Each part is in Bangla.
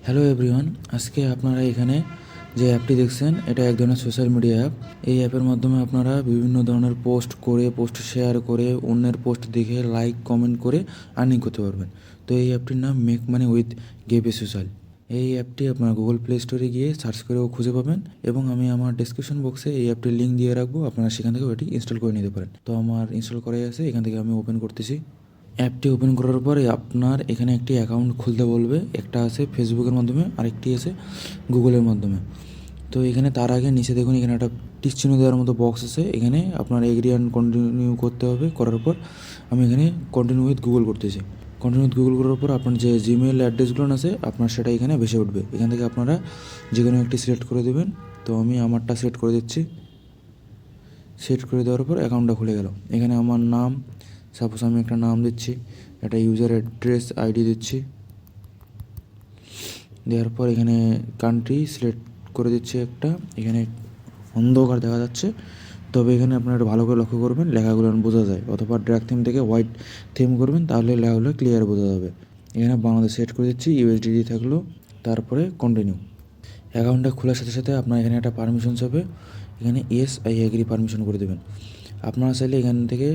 হ্যালো এভরিওয়ান, আজকে আপনারা এখানে যে অ্যাপটি দেখছেন এটা এক ধরনের সোশ্যাল মিডিয়া অ্যাপ। এই অ্যাপের মাধ্যমে আপনারা বিভিন্ন ধরনের পোস্ট শেয়ার করে অন্যের পোস্ট দেখে লাইক কমেন্ট করে আর্নিং করতে পারবেন। তো এই অ্যাপটির নাম মেক মানি উইথ গেপে সোশ্যাল। এই অ্যাপটি আপনারা গুগল প্লে স্টোরে গিয়ে সার্চ করেও খুঁজে পাবেন এবং আমি আমার ডেসক্রিপশন বক্সে এই অ্যাপটির লিঙ্ক দিয়ে রাখবো, আপনারা সেখান থেকে ওটি ইনস্টল করে নিতে পারেন। তো আমার ইনস্টল করাই আছে, এখান থেকে আমি ওপেন করতেছি। অ্যাপটি ওপেন করার পরে আপনার এখানে একটি অ্যাকাউন্ট খুলতে বলবে। একটা আছে ফেসবুকের মাধ্যমে, আরেকটি আছে গুগলের মাধ্যমে। তো এখানে তার আগে নিচে দেখুন এখানে একটা টিক চিহ্ন দেওয়ার মতো বক্স আছে, এখানে আপনার এগ্রি অ্যান্ড কন্টিনিউ করতে হবে। করার পর আমি এখানে কন্টিনিউ উইথ গুগল করতেছি। কন্টিনিউ উইথ গুগল করার পর আপনার যে জিমেল অ্যাড্রেসগুলো আছে আপনার সেটা এখানে ভেসে উঠবে। এখান থেকে আপনারা যে কোনো একটি সিলেক্ট করে দেবেন। তো আমি আমারটা সিলেক্ট করে দিচ্ছি। সেট করে দেওয়ার পর অ্যাকাউন্টটা খুলে গেল। এখানে আমার নাম, সাপোজ আমি একটা নাম দিচ্ছি, একটা ইউজার অ্যাড্রেস আইডি দিচ্ছি। দেওয়ার পর এখানে কান্ট্রি সিলেক্ট করে দিচ্ছি একটা। এখানে অন্ধকার দেখা যাচ্ছে, তবে এখানে আপনারা একটু ভালো করে লক্ষ্য করবেন, লেখাগুলো বোঝা যায়। অথবা ড্র্যাগ থিম থেকে হোয়াইট থিম করবেন, তাহলে লেখাগুলো ক্লিয়ার বোঝা যাবে। এখানে বাংলাদেশ সেট করে দিচ্ছি, ইউএসডিটি থাকলো। তারপরে কন্টিনিউ। অ্যাকাউন্টটা খোলার সাথে সাথে আপনার এখানে একটা পারমিশন হবে, এখানে ইয়েস আই এগ্রি পারমিশন করে দেবেন। আপনারা চাইলে এখান থেকে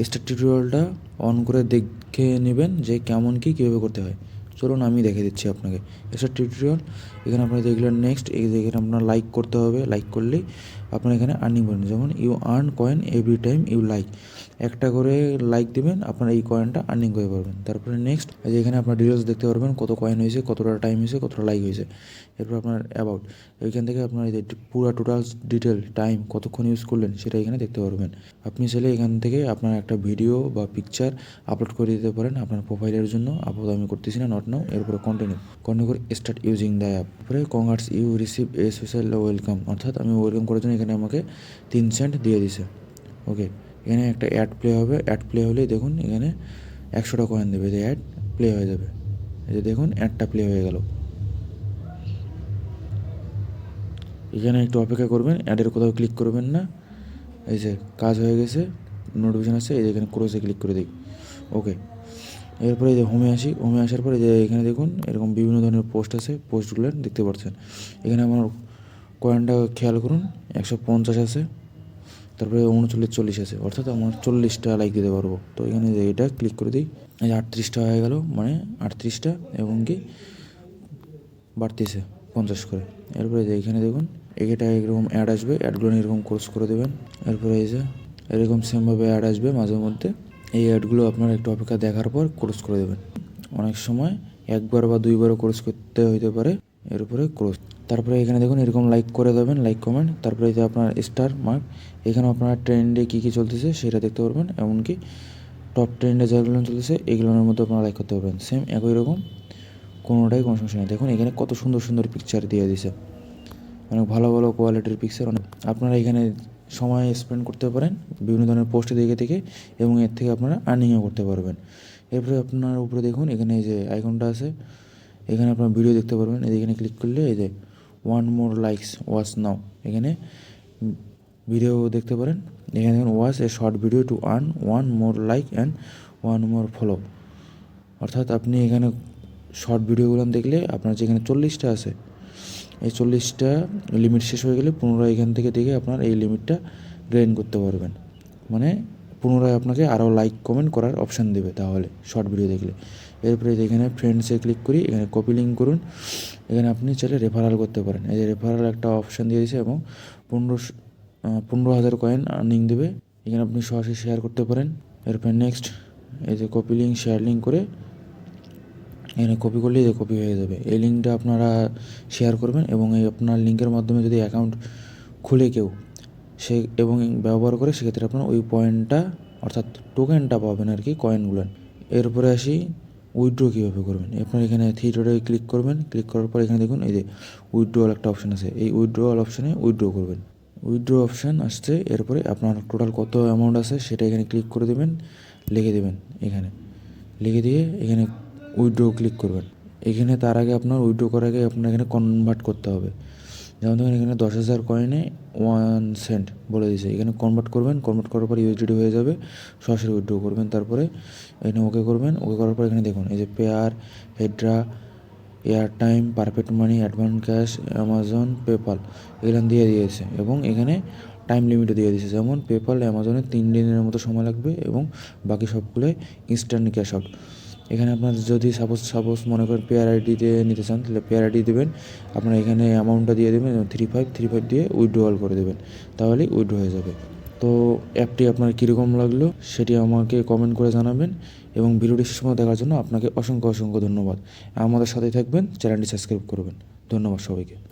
স্টার্ট টিউটোরিয়ালটা অন করে দেখে নেবেন যে কেমন কী কীভাবে করতে হয়। চলুন আমি দেখে দিচ্ছি আপনাকে স্টার্ট টিউটোরিয়াল। এখানে আপনারা দেখলেন নেক্সট, এই যে এখানে আপনার লাইক করতে হবে। লাইক করলেই আপনার এখানে আর্নিং পাবেন। যেমন you earn coin every time you like, একটা করে লাইক দেবেন আপনারা এই কয়েনটা আর্নিং করে পারবেন। তারপরে নেক্সট, যে এখানে আপনার ডিটেলস দেখতে পারবেন, কত কয়েন হয়েছে, কতটা টাইম হয়েছে, কতটা লাইক হয়েছে। এরপর আপনার অ্যাবাউট, এইখান থেকে আপনার এই পুরো টোটাল ডিটেল টাইম কতক্ষণ ইউজ করলেন সেটা এখানে দেখতে পারবেন। আপনি চাইলে এখান থেকে আপনার একটা ভিডিও বা পিকচার আপলোড করে দিতে পারেন আপনার প্রোফাইলের জন্য। আপাতত আমি করতেছি না, নট নাও। এরপরে কন্টিনিউ করে স্টার্ট ইউজিং দ্য অ্যাপ। তারপরে congrats you receive a social welcome, অর্থাৎ আমি ওয়েলকাম করার জন্য এখানে আমাকে 3 সেন্ট দিয়ে দিছে। ওকে, এখানে একটা অ্যাড প্লে হবে। অ্যাড প্লে হলেই দেখুন এখানে 100টা কয়েন দেবে, যে অ্যাড প্লে হয়ে যাবে। এই যে দেখুন অ্যাডটা প্লে হয়ে গেল। এখানে একটু অপেক্ষা করবেন, অ্যাডের কোথাও ক্লিক করবেন না। এই যে কাজ হয়ে গেছে, নোটিফিকেশান আসছে, এই যে এখানে ক্রসে ক্লিক করে দিই। ওকে, এরপরে এই যে হোমে আসি। হোমে আসার পরে যে এখানে দেখুন এরকম বিভিন্ন ধরনের পোস্ট আছে, পোস্টগুলো দেখতে পাচ্ছেন। এখানে আমার কয়েনটা খেয়াল করুন, 150 আছে, তারপরে 39 আছে, অর্থাৎ আমার 40টা লাইক দিতে পারবো। তো এখানে যে এটা ক্লিক করে দিই, এই যে 38টা হয়ে গেল, মানে 38টা, এবং কি বাড়তিছে 50 করে। এরপরে যে এখানে দেখুন এটা এরকম অ্যাড আসবে, অ্যাডগুলো এরকম ক্রস করে দেবেন। এরপরে এই যে এরকম সেমভাবে অ্যাড আসবে মাঝে মধ্যে। এই অ্যাডগুলো আপনারা একটু অপেক্ষা দেখার পর ক্রস করে দেবেন। অনেক সময় একবার বা দুইবারও ক্রস করতে হইতে পারে। এরপরে ক্রস, তারপরে এখানে দেখুন এরকম লাইক করে দেবেন, লাইক কমেন্ট। তারপরে এই যে আপনার স্টার মার্ক, এখানে আপনারা ট্রেন্ডে কী কী চলতেছে সেটা দেখতে পারবেন। এমনকি টপ ট্রেন্ডে যেগুলো চলতেছে এগুলোর মধ্যে আপনারা লাইক করতে পারবেন। সেম একই রকম, কোনোটাই কোনো সমস্যা নেই। দেখুন এখানে কত সুন্দর সুন্দর পিকচার দিয়ে দিছে, অনেক ভালো ভালো কোয়ালিটির পিকচার। অনেক আপনারা এখানে সময় স্পেন্ড করতে পারেন বিভিন্ন ধরনের পোস্ট দেখে থেকে, এবং এর থেকে আপনারা আর্নিংও করতে পারবেন। এরপরে আপনার উপরে দেখুন এখানে এই যে আইকনটা আছে, এখানে আপনার ভিডিও দেখতে পারবেন। এখানে ক্লিক করলে এই যে ওয়ান মোর লাইকস ওয়াচ নাও, এখানে ভিডিও দেখতে পারেন। এখানে দেখুন watch a short video to earn one more like and one more follow, অর্থাৎ আপনি এখানে শর্ট ভিডিওগুলো দেখলে আপনার যেখানে 40টা আছে, এই 40টা লিমিট শেষ হয়ে গেলে পুনরায় এখান থেকে দেখে আপনার এই লিমিটটা গেইন করতে পারবেন। মানে পুনরায় আপনাকে আরও লাইক কমেন্ট করার অপশান দেবে তাহলে শর্ট ভিডিও দেখলে। এরপরে এখানে ফ্রেন্ডসে ক্লিক করি, এখানে কপি লিঙ্ক করুন। এখানে আপনি চাইলে রেফারাল করতে পারেন, এই যে রেফারাল একটা অপশান দিয়ে দিয়েছে, এবং 15,000 কয়েন আর্নিং দেবে। এখানে আপনি সরাসরি শেয়ার করতে পারেন। এরপরে নেক্সট, এই যে কপি লিঙ্ক শেয়ার লিঙ্ক করে এখানে কপি করলেই যে কপি হয়ে যাবে। এই লিঙ্কটা আপনারা শেয়ার করবেন, এবং এই আপনার লিঙ্কের মাধ্যমে যদি অ্যাকাউন্ট খুলে কেউ সে এবং ব্যবহার করে, সেক্ষেত্রে আপনার ওই পয়েন্টটা অর্থাৎ টোকেনটা পাবেন আর কি, কয়েনগুলো। এরপরে আসি উইথড্র কীভাবে করবেন। আপনার এখানে থ্রি ডটে ক্লিক করবেন। ক্লিক করার পর এখানে দেখুন এই যে উইথড্রল একটা অপশান আছে, এই উইথড্রল অপশানে উইথড্র করবেন। উইথড্র অপশান আসছে, এরপরে আপনার টোটাল কত অ্যামাউন্ট আছে সেটা এখানে ক্লিক করে দেবেন, লিখে দেবেন। এখানে লিখে দিয়ে এখানে উইথড্র ক্লিক করবেন। এখানে তার আগে আপনার উইথড্র করার আগে আপনার এখানে কনভার্ট করতে হবে। যেমন ধরুন এখানে 10,000 কয়েনে 1 সেন্ট বলে দিয়েছে, এখানে কনভার্ট করবেন। কনভার্ট করার পর ইউএসডিটি হয়ে যাবে, সরাসরি উইথড্র করবেন। তারপরে এখানে ওকে করবেন। ওকে করার পর এখানে দেখুন এই যে পেয়ার, হেড্রা, এয়ার টাইম, পারফেক্ট মানি, অ্যাডভান্স ক্যাশ, অ্যামাজন, পেপাল এগুলো দিয়ে দিয়েছে এবং এখানে টাইম লিমিটও দিয়ে দিয়েছে। যেমন পেপাল অ্যামাজনে 3 দিনের মতো সময় লাগবে এবং বাকি সবগুলোই ইনস্ট্যান্ট ক্যাশ আউট। এখানে আপনার যদি সাপোজ মনে করেন পেয়ার আইডিতে নিতে চান তাহলে পেয়ার আইডি দেবেন, আপনার এখানে অ্যামাউন্টটা দিয়ে দেবেন 3535 দিয়ে উইথড্রয়াল করে দেবেন, তাহলেই উইথড্র হয়ে যাবে। তো অ্যাপটি আপনার কীরকম লাগলো সেটি আমাকে কমেন্ট করে জানাবেন এবং ভিডিওটি শেষ পর্যন্ত দেখার জন্য আপনাকে অসংখ্য ধন্যবাদ। আমাদের সাথেই থাকবেন, চ্যানেলটি সাবস্ক্রাইব করবেন। ধন্যবাদ সবাইকে।